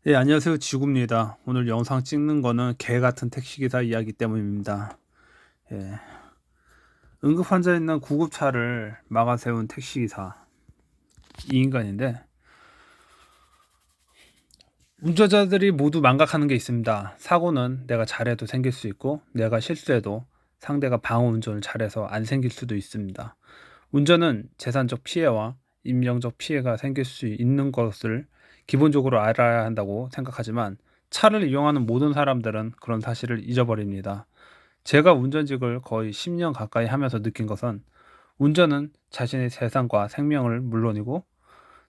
예, 안녕하세요. 지구입니다. 오늘 영상 찍는 거는 개 같은 택시기사 이야기 때문입니다. 예. 응급 환자 있는 구급차를 막아 세운 택시기사. 이 인간인데, 운전자들이 모두 망각하는 게 있습니다. 사고는 내가 잘해도 생길 수 있고, 내가 실수해도 상대가 방어 운전을 잘해서 안 생길 수도 있습니다. 운전은 재산적 피해와 인명적 피해가 생길 수 있는 것을 기본적으로 알아야 한다고 생각하지만, 차를 이용하는 모든 사람들은 그런 사실을 잊어버립니다. 제가 운전직을 거의 10년 가까이 하면서 느낀 것은, 운전은 자신의 재산과 생명을 물론이고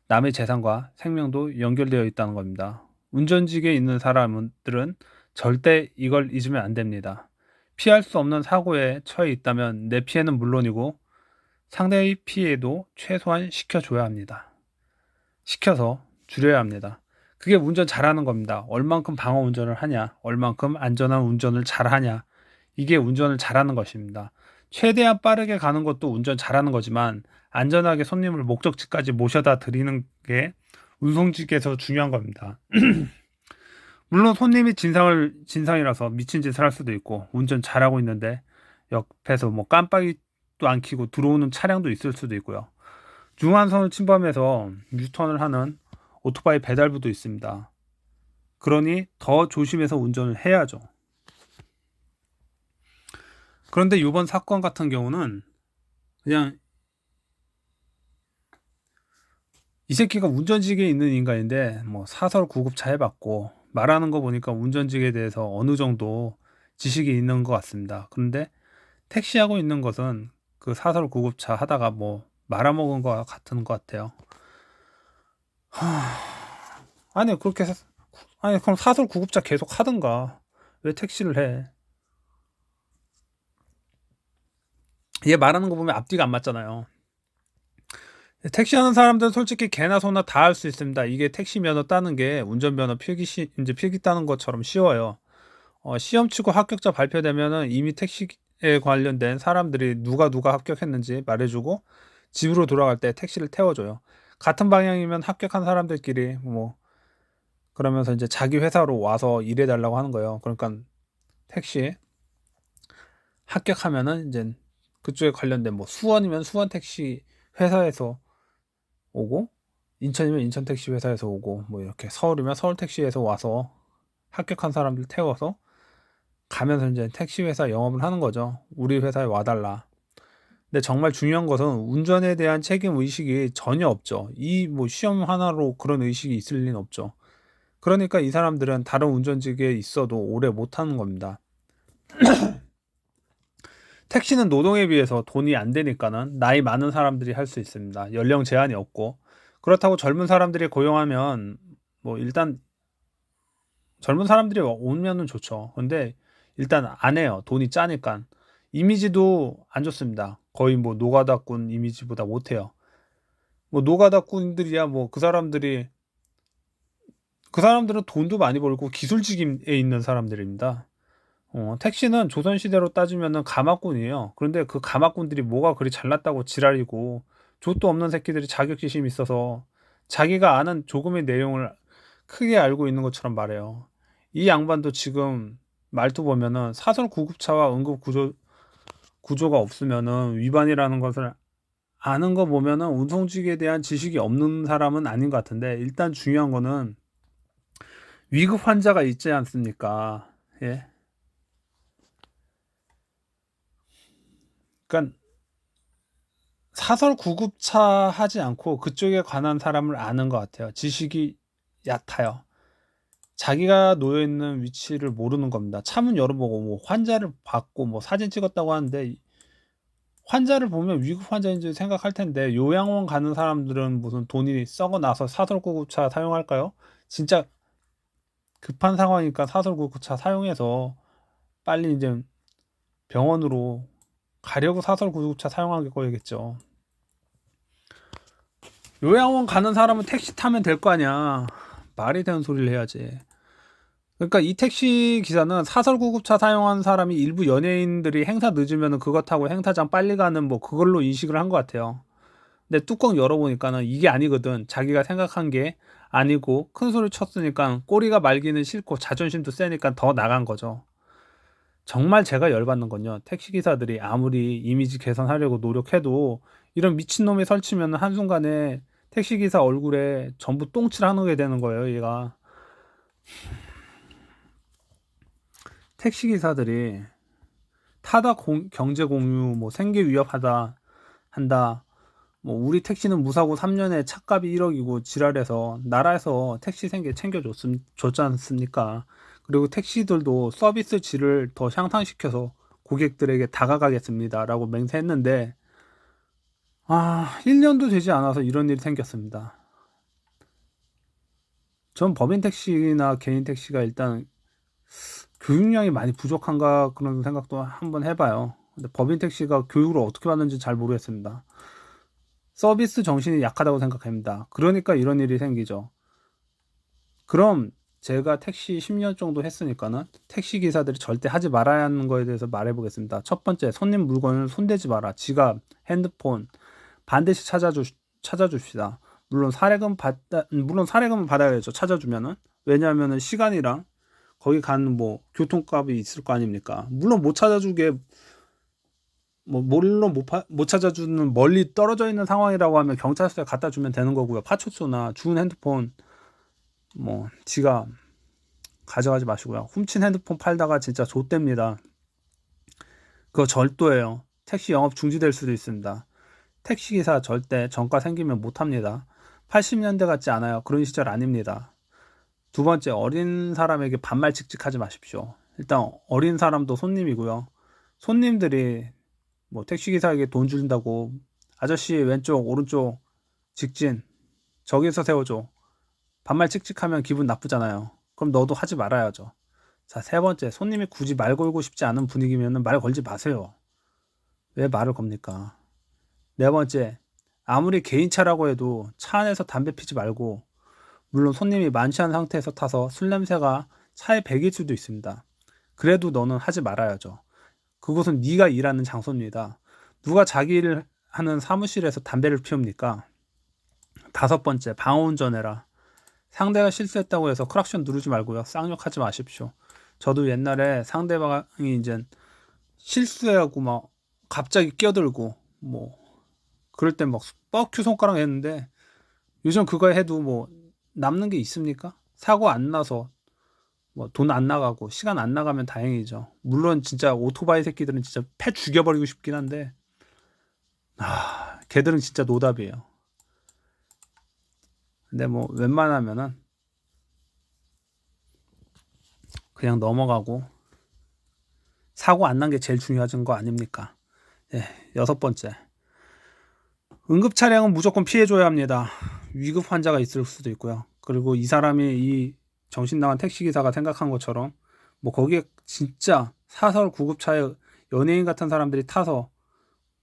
남의 재산과 생명도 연결되어 있다는 겁니다. 운전직에 있는 사람들은 절대 이걸 잊으면 안 됩니다. 피할 수 없는 사고에 처해 있다면 내 피해는 물론이고 상대의 피해도 최소한 시켜줘야 합니다. 시켜서 줄여야 합니다. 그게 운전 잘하는 겁니다. 얼만큼 방어 운전을 하냐, 얼만큼 안전한 운전을 잘하냐, 이게 운전을 잘하는 것입니다. 최대한 빠르게 가는 것도 운전 잘하는 거지만, 안전하게 손님을 목적지까지 모셔다 드리는 게 운송직에서 중요한 겁니다. 물론 손님이 진상이라서 미친 짓을 할 수도 있고, 운전 잘하고 있는데 옆에서 뭐 깜빡이도 안 켜고 들어오는 차량도 있을 수도 있고요. 중앙선을 침범해서 유턴을 하는 오토바이 배달부도 있습니다. 그러니 더 조심해서 운전을 해야죠. 그런데 이번 사건 같은 경우는 그냥 이 새끼가 운전직에 있는 인간인데 뭐 사설 구급차 해봤고, 말하는 거 보니까 운전직에 대해서 어느 정도 지식이 있는 것 같습니다. 그런데 택시하고 있는 것은 그 사설 구급차 하다가 뭐 말아먹은 것 같은 것 같아요. 아니 그렇게 아니 그럼 사설 구급차 계속 하든가 왜 택시를 해? 얘 말하는 거 보면 앞뒤가 안 맞잖아요. 택시 하는 사람들은 솔직히 개나 소나 다 할 수 있습니다. 이게 택시 면허 따는 게 운전면허 이제 필기 따는 것처럼 쉬워요. 시험 치고 합격자 발표되면은 이미 택시에 관련된 사람들이 누가 합격했는지 말해주고 집으로 돌아갈 때 택시를 태워줘요. 같은 방향이면 합격한 사람들끼리 뭐 그러면서 이제 자기 회사로 와서 일해달라고 하는 거예요. 그러니까 택시 합격하면은 이제 그쪽에 관련된 뭐 수원이면 수원 택시 회사에서 오고, 인천이면 인천 택시 회사에서 오고, 뭐 이렇게 서울이면 서울 택시에서 와서 합격한 사람들 태워서 가면서 이제 택시 회사 영업을 하는 거죠. 우리 회사에 와달라. 근데 정말 중요한 것은 운전에 대한 책임 의식이 전혀 없죠. 이 뭐 시험 하나로 그런 의식이 있을 리는 없죠. 그러니까 이 사람들은 다른 운전직에 있어도 오래 못 하는 겁니다. 택시는 노동에 비해서 돈이 안 되니까는 나이 많은 사람들이 할 수 있습니다. 연령 제한이 없고, 그렇다고 젊은 사람들이 고용하면 뭐 일단 젊은 사람들이 오면은 좋죠. 근데 일단 안 해요. 돈이 짜니까. 이미지도 안 좋습니다. 거의 뭐 노가다꾼 이미지보다 못해요. 뭐 노가다꾼들이야 뭐 그 사람들은 돈도 많이 벌고 기술직에 있는 사람들입니다. 택시는 조선시대로 따지면은 가마꾼이에요. 그런데 그 가마꾼들이 뭐가 그리 잘났다고 지랄이고, 족도 없는 새끼들이 자격지심이 있어서 자기가 아는 조금의 내용을 크게 알고 있는 것처럼 말해요. 이 양반도 지금 말투 보면은 사설 구급차와 구조가 없으면은 위반이라는 것을 아는 거 보면은 운송직에 대한 지식이 없는 사람은 아닌 것 같은데, 일단 중요한 거는 위급 환자가 있지 않습니까? 예. 그러니까 사설 구급차 하지 않고 그쪽에 관한 사람을 아는 것 같아요. 지식이 얕아요. 자기가 놓여 있는 위치를 모르는 겁니다. 차문 열어보고 뭐 환자를 봤고 뭐 사진 찍었다고 하는데, 환자를 보면 위급 환자인 줄 생각할 텐데 요양원 가는 사람들은 무슨 돈이 썩어 나서 사설 구급차 사용할까요? 진짜 급한 상황이니까 사설 구급차 사용해서 빨리 이제 병원으로 가려고 사설 구급차 사용하게 거겠죠. 요양원 가는 사람은 택시 타면 될 거 아니야. 말이 되는 소리를 해야지. 그러니까 이 택시 기사는 사설 구급차 사용한 사람이 일부 연예인들이 행사 늦으면 그것 타고 행사장 빨리 가는 뭐 그걸로 인식을 한 것 같아요. 근데 뚜껑 열어보니까는 이게 아니거든. 자기가 생각한 게 아니고 큰 소리 쳤으니까 꼬리가 말기는 싫고 자존심도 세니까 더 나간 거죠. 정말 제가 열받는 건요. 택시기사들이 아무리 이미지 개선하려고 노력해도 이런 미친놈이 설치면 한순간에 택시기사 얼굴에 전부 똥칠하게 되는 거예요, 얘가. 택시기사들이 타다 경제 공유, 뭐 생계 위협하다 한다. 뭐 우리 택시는 무사고 3년에 차값이 1억이고 지랄해서 나라에서 택시 생계 줬지 않습니까? 그리고 택시들도 서비스 질을 더 향상시켜서 고객들에게 다가가겠습니다 라고 맹세했는데 1년도 되지 않아서 이런 일이 생겼습니다. 전 법인 택시나 개인 택시가 일단 교육량이 많이 부족한가 그런 생각도 한번 해봐요. 근데 법인 택시가 교육을 어떻게 받는지 잘 모르겠습니다. 서비스 정신이 약하다고 생각합니다. 그러니까 이런 일이 생기죠. 그럼 제가 택시 10년 정도 했으니까는 택시 기사들이 절대 하지 말아야 하는 거에 대해서 말해 보겠습니다. 첫 번째, 손님 물건을 손대지 마라. 지갑, 핸드폰 반드시 찾아줍시다. 물론 사례금은 받아야죠. 찾아주면은. 왜냐하면은 시간이랑 거기 가는 뭐 교통값이 있을 거 아닙니까? 물론 못 찾아주게 물론 못 찾아주는 멀리 떨어져 있는 상황이라고 하면 경찰서에 갖다 주면 되는 거고요. 파출소나 주운 핸드폰 뭐 지갑 가져가지 마시고요. 훔친 핸드폰 팔다가 진짜 좆됩니다. 그거 절도예요. 택시 영업 중지될 수도 있습니다. 택시기사 절대 정가 생기면 못합니다. 80년대 같지 않아요. 그런 시절 아닙니다. 두 번째, 어린 사람에게 반말 칙칙하지 마십시오. 일단 어린 사람도 손님이고요. 손님들이 뭐 택시기사에게 돈 준다고 아저씨 왼쪽 오른쪽 직진 저기서 세워줘. 반말 칙칙하면 기분 나쁘잖아요. 그럼 너도 하지 말아야죠. 자, 세 번째, 손님이 굳이 말 걸고 싶지 않은 분위기면 말 걸지 마세요. 왜 말을 겁니까? 네 번째, 아무리 개인 차라고 해도 차 안에서 담배 피지 말고, 물론 손님이 많지 않은 상태에서 타서 술 냄새가 차에 배길 수도 있습니다. 그래도 너는 하지 말아야죠. 그곳은 네가 일하는 장소입니다. 누가 자기 일을 하는 사무실에서 담배를 피웁니까? 다섯 번째, 방어운전해라. 상대가 실수했다고 해서 크락션 누르지 말고요. 쌍욕하지 마십시오. 저도 옛날에 상대방이 이제 실수해갖고 막 갑자기 끼어들고 뭐 그럴 때 막 뻑큐 손가락 했는데 요즘 그거 해도 뭐 남는 게 있습니까? 사고 안 나서 뭐 돈 안 나가고 시간 안 나가면 다행이죠. 물론 진짜 오토바이 새끼들은 진짜 패 죽여버리고 싶긴 한데 걔들은 진짜 노답이에요. 근데 뭐 웬만하면은 그냥 넘어가고 사고 안 난 게 제일 중요한 거 아닙니까? 예, 여섯 번째. 응급 차량은 무조건 피해줘야 합니다. 위급 환자가 있을 수도 있고요. 그리고 이 사람이 이 정신 나간 택시기사가 생각한 것처럼 뭐 거기에 진짜 사설 구급차에 연예인 같은 사람들이 타서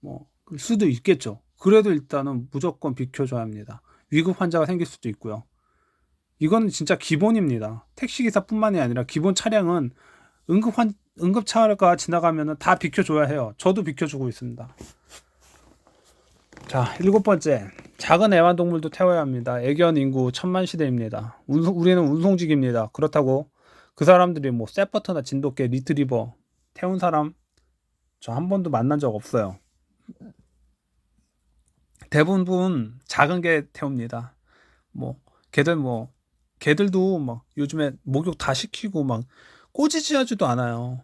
뭐 그럴 수도 있겠죠. 그래도 일단은 무조건 비켜줘야 합니다. 위급 환자가 생길 수도 있고요. 이거는 진짜 기본입니다. 택시기사뿐만이 아니라 기본 차량은 응급차가 지나가면 다 비켜줘야 해요. 저도 비켜주고 있습니다. 자, 일곱 번째. 작은 애완동물도 태워야 합니다. 애견 인구 천만 시대입니다. 우리는 운송직입니다. 그렇다고 그 사람들이 뭐 세퍼트나 진돗개, 리트리버 태운 사람 저 한 번도 만난 적 없어요. 대부분 작은 개 태웁니다. 뭐 개들도 막 요즘에 목욕 다 시키고 막 꼬지지 하지도 않아요.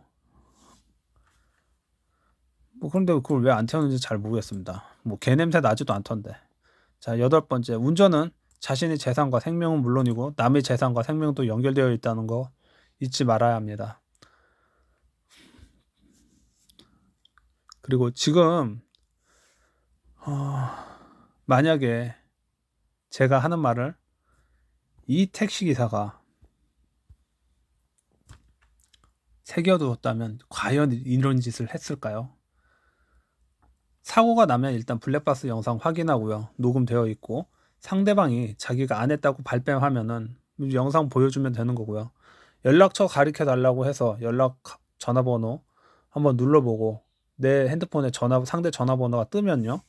뭐 그런데 그걸 왜 안 태우는지 잘 모르겠습니다. 뭐 개 냄새 나지도 않던데. 자, 여덟 번째. 운전은 자신의 재산과 생명은 물론이고 남의 재산과 생명도 연결되어 있다는 거 잊지 말아야 합니다. 그리고 지금 만약에 제가 하는 말을 이 택시기사가 새겨두었다면 과연 이런 짓을 했을까요? 사고가 나면 일단 블랙박스 영상 확인하고요. 녹음되어 있고 상대방이 자기가 안 했다고 발뺌하면은 영상 보여주면 되는 거고요. 연락처 가르쳐 달라고 해서 연락 전화번호 한번 눌러보고 내 핸드폰에 상대 전화번호가 뜨면요.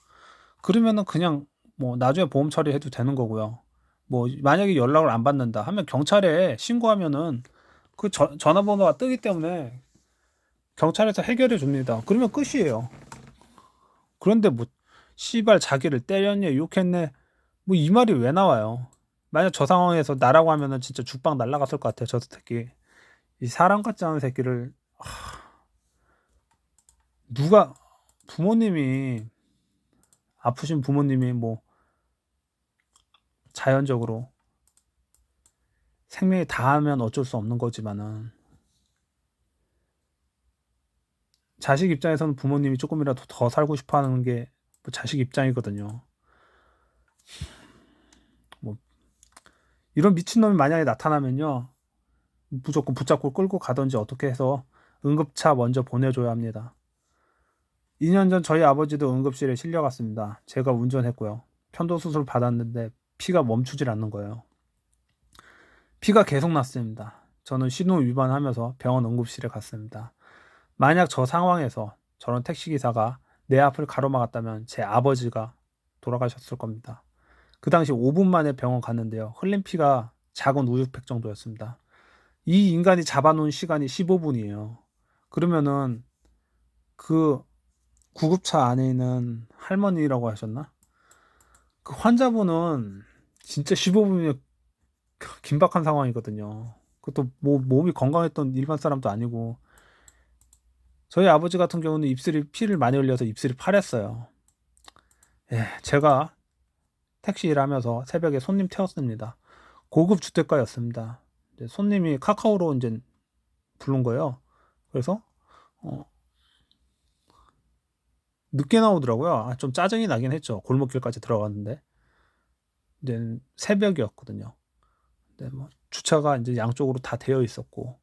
그러면은 그냥 뭐 나중에 보험 처리해도 되는 거고요. 뭐 만약에 연락을 안 받는다 하면 경찰에 신고하면은 그 전화번호가 뜨기 때문에 경찰에서 해결해 줍니다. 그러면 끝이에요. 그런데 뭐 씨발 자기를 때렸네 욕했네 뭐 이 말이 왜 나와요? 만약 저 상황에서 나라고 하면은 진짜 죽방 날라갔을 것 같아요. 저 새끼 이 사람 같지 않은 새끼를 누가 부모님이 아프신 부모님이 뭐 자연적으로 생명이 다하면 어쩔 수 없는 거지만은 자식 입장에서는 부모님이 조금이라도 더 살고 싶어 하는 게 뭐 자식 입장이거든요. 뭐 이런 미친놈이 만약에 나타나면요. 무조건 붙잡고 끌고 가든지 어떻게 해서 응급차 먼저 보내줘야 합니다. 2년 전 저희 아버지도 응급실에 실려갔습니다. 제가 운전했고요. 편도 수술 받았는데 피가 멈추질 않는 거예요. 피가 계속 났습니다. 저는 신호 위반하면서 병원 응급실에 갔습니다. 만약 저 상황에서 저런 택시기사가 내 앞을 가로막았다면 제 아버지가 돌아가셨을 겁니다. 그 당시 5분 만에 병원 갔는데요. 흘린 피가 작은 우유팩 정도였습니다. 이 인간이 잡아놓은 시간이 15분이에요. 그러면은 그 구급차 안에 있는 할머니라고 하셨나? 그 환자분은 진짜 15분이면 긴박한 상황이거든요. 그것도 뭐 몸이 건강했던 일반 사람도 아니고 저희 아버지 같은 경우는 입술이 피를 많이 흘려서 입술이 파랬어요. 예, 제가 택시 일하면서 새벽에 손님 태웠습니다. 고급 주택가였습니다. 손님이 카카오로 이제 부른 거예요. 그래서 어, 늦게 나오더라고요. 좀 짜증이 나긴 했죠. 골목길까지 들어갔는데 이제 새벽이었거든요. 근데 뭐 주차가 이제 양쪽으로 다 되어 있었고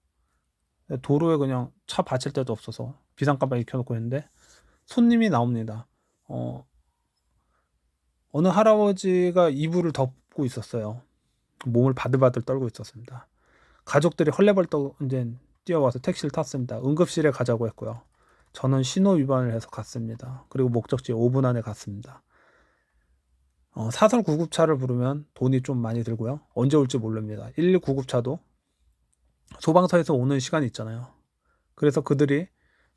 도로에 그냥 차 받칠 데도 없어서 비상깜빡이 켜놓고 있는데 손님이 나옵니다. 어, 어느 할아버지가 이불을 덮고 있었어요. 몸을 바들바들 떨고 있었습니다. 가족들이 헐레벌떡 이제 뛰어와서 택시를 탔습니다. 응급실에 가자고 했고요. 저는 신호 위반을 해서 갔습니다. 그리고 목적지에 5분 안에 갔습니다. 사설 구급차를 부르면 돈이 좀 많이 들고요. 언제 올지 모릅니다. 119 구급차도 소방서에서 오는 시간이 있잖아요. 그래서 그들이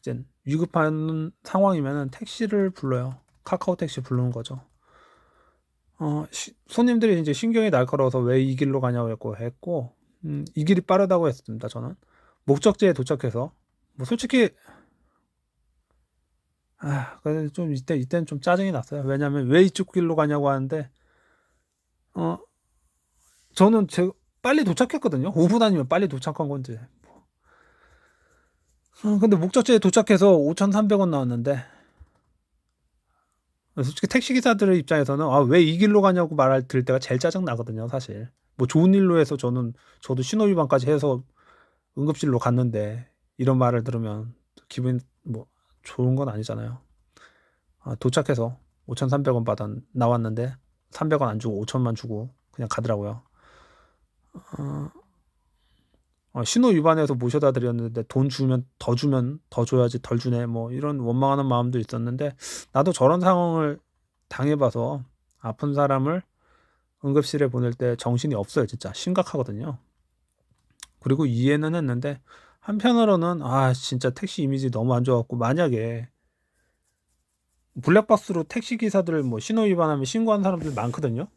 이제 위급한 상황이면 택시를 불러요. 카카오 택시 부르는 거죠. 손님들이 이제 신경이 날카로워서 왜 이 길로 가냐고 했고, 이 길이 빠르다고 했습니다. 저는 목적지에 도착해서 뭐 솔직히 그래서 좀 이때는 좀 짜증이 났어요. 왜냐면 왜 이쪽 길로 가냐고 하는데 어 저는 빨리 도착했거든요. 5분 아니면 빨리 도착한 건지. 근데 목적지에 도착해서 5,300원 나왔는데 솔직히 택시기사들의 입장에서는 왜 이 길로 가냐고 말할 들 때가 제일 짜증 나거든요. 사실 뭐 좋은 일로 해서 저도 신호위반까지 해서 응급실로 갔는데 이런 말을 들으면 기분이 뭐 좋은 건 아니잖아요. 도착해서 5,300원 받아 나왔는데 300원 안 주고 5천만 주고 그냥 가더라고요. 신호 위반해서 모셔다 드렸는데 돈 주면 더 줘야지 덜 주네 뭐 이런 원망하는 마음도 있었는데 나도 저런 상황을 당해봐서 아픈 사람을 응급실에 보낼 때 정신이 없어요. 진짜 심각하거든요. 그리고 이해는 했는데 한편으로는 진짜 택시 이미지 너무 안 좋았고 만약에 블랙박스로 택시 기사들 뭐 신호 위반하면 신고하는 사람들 많거든요.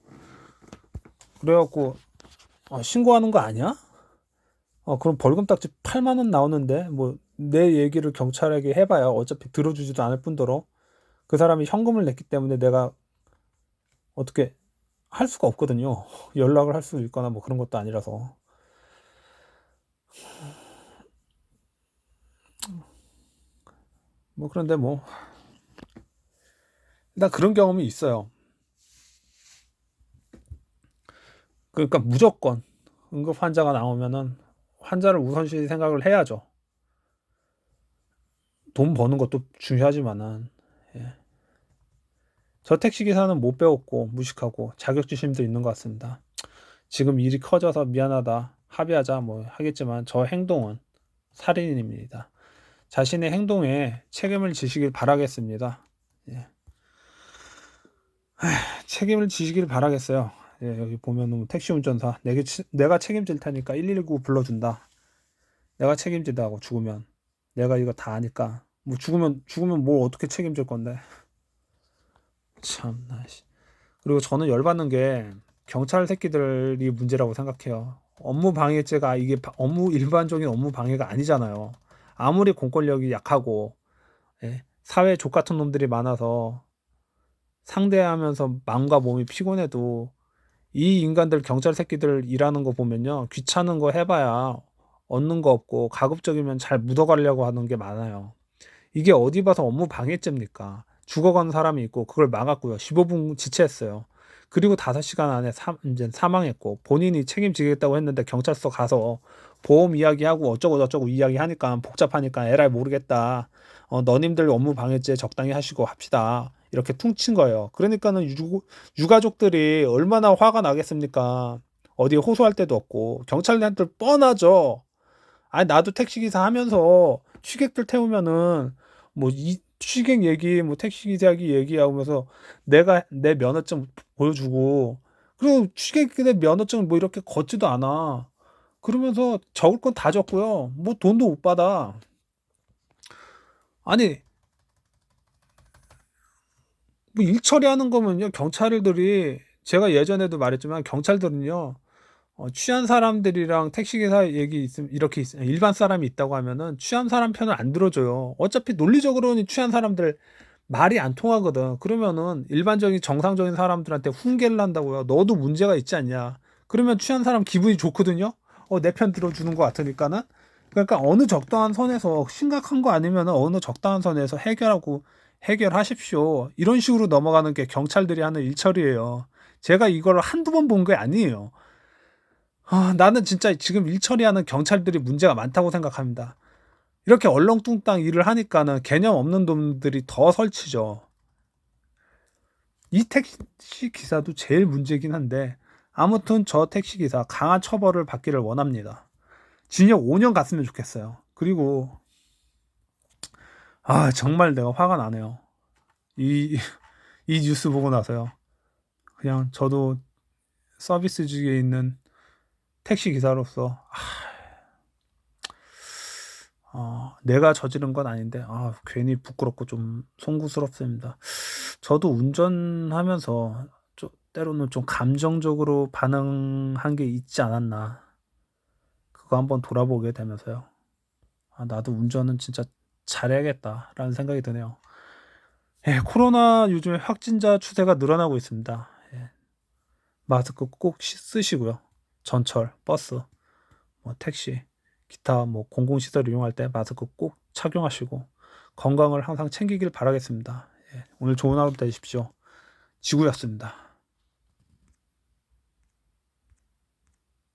그래갖고 신고하는 거 아니야? 그럼 벌금 딱지 8만 원 나오는데 뭐 내 얘기를 경찰에게 해봐야 어차피 들어주지도 않을 뿐더러 그 사람이 현금을 냈기 때문에 내가 어떻게 할 수가 없거든요. 연락을 할 수 있거나 뭐 그런 것도 아니라서. 뭐 그런데 뭐 나 그런 경험이 있어요. 그러니까 무조건 응급 환자가 나오면은 환자를 우선시 생각을 해야죠. 돈 버는 것도 중요하지만은 예. 저 택시 기사는 못 배웠고 무식하고 자격지심도 있는 것 같습니다. 지금 일이 커져서 미안하다 합의하자 뭐 하겠지만 저 행동은 살인입니다. 자신의 행동에 책임을 지시길 바라겠습니다. 예. 책임을 지시길 바라겠어요. 예, 여기 보면은 택시 운전사 내가 책임질 테니까 119 불러준다. 내가 책임지다고 죽으면 내가 이거 다 아니까 뭐 죽으면 뭘 어떻게 책임질 건데. 참나. 씨. 그리고 저는 열받는 게 경찰 새끼들이 문제라고 생각해요. 업무 방해죄가 이게 일반적인 업무 방해가 아니잖아요. 아무리 공권력이 약하고 예, 사회 족 같은 놈들이 많아서 상대하면서 마음과 몸이 피곤해도 이 인간들 경찰 새끼들 일하는 거 보면요. 귀찮은 거 해봐야 얻는 거 없고 가급적이면 잘 묻어가려고 하는 게 많아요. 이게 어디 봐서 업무 방해죄입니까? 죽어가는 사람이 있고 그걸 막았고요. 15분 지체했어요. 그리고 5시간 안에 이제 사망했고 본인이 책임지겠다고 했는데 경찰서 가서 보험 이야기하고 어쩌고 저쩌고 이야기하니까 복잡하니까 에라이 모르겠다. 너님들 업무 방해죄 적당히 하시고 합시다. 이렇게 퉁친 거예요. 그러니까는 유가족들이 얼마나 화가 나겠습니까? 어디에 호소할 데도 없고 경찰한테 뻔하죠. 아니 나도 택시기사 하면서 취객들 태우면은 뭐 이 취객 얘기 뭐 택시기사 얘기하면서 내가 내 면허증 보여주고 그리고 취객의 면허증 뭐 이렇게 걷지도 않아. 그러면서 적을 건 다 적고요. 뭐 돈도 못 받아. 아니 뭐 일 처리하는 거면요 경찰들이 제가 예전에도 말했지만 경찰들은요 취한 사람들이랑 택시기사 얘기 있으면 이렇게 일반 사람이 있다고 하면은 취한 사람 편을 안 들어줘요. 어차피 논리적으로는 취한 사람들 말이 안 통하거든. 그러면은 일반적인 정상적인 사람들한테 훈계를 한다고요. 너도 문제가 있지 않냐. 그러면 취한 사람 기분이 좋거든요. 내 편 들어주는 것 같으니까는. 그러니까 어느 적당한 선에서 심각한 거 아니면은 어느 적당한 선에서 해결하십시오. 이런 식으로 넘어가는 게 경찰들이 하는 일처리예요. 제가 이걸 한두 번 본 게 아니에요. 나는 진짜 지금 일 처리하는 경찰들이 문제가 많다고 생각합니다. 이렇게 얼렁뚱땅 일을 하니까는 개념 없는 놈들이 더 설치죠. 이 택시 기사도 제일 문제긴 한데 아무튼 저 택시 기사 강한 처벌을 받기를 원합니다. 징역 5년 갔으면 좋겠어요. 그리고 정말 내가 화가 나네요. 이, 이 뉴스 보고 나서요. 그냥 저도 서비스직에 있는 택시 기사로서 내가 저지른 건 아닌데 괜히 부끄럽고 좀 송구스럽습니다. 저도 운전하면서 때로는 좀 감정적으로 반응한 게 있지 않았나. 그거 한번 돌아보게 되면서요. 나도 운전은 진짜 잘해야겠다라는 생각이 드네요. 예, 코로나 요즘에 확진자 추세가 늘어나고 있습니다. 예, 마스크 꼭 쓰시고요. 전철, 버스, 뭐 택시, 기타 뭐 공공시설 이용할 때 마스크 꼭 착용하시고 건강을 항상 챙기길 바라겠습니다. 예, 오늘 좋은 하루 되십시오. 지구였습니다.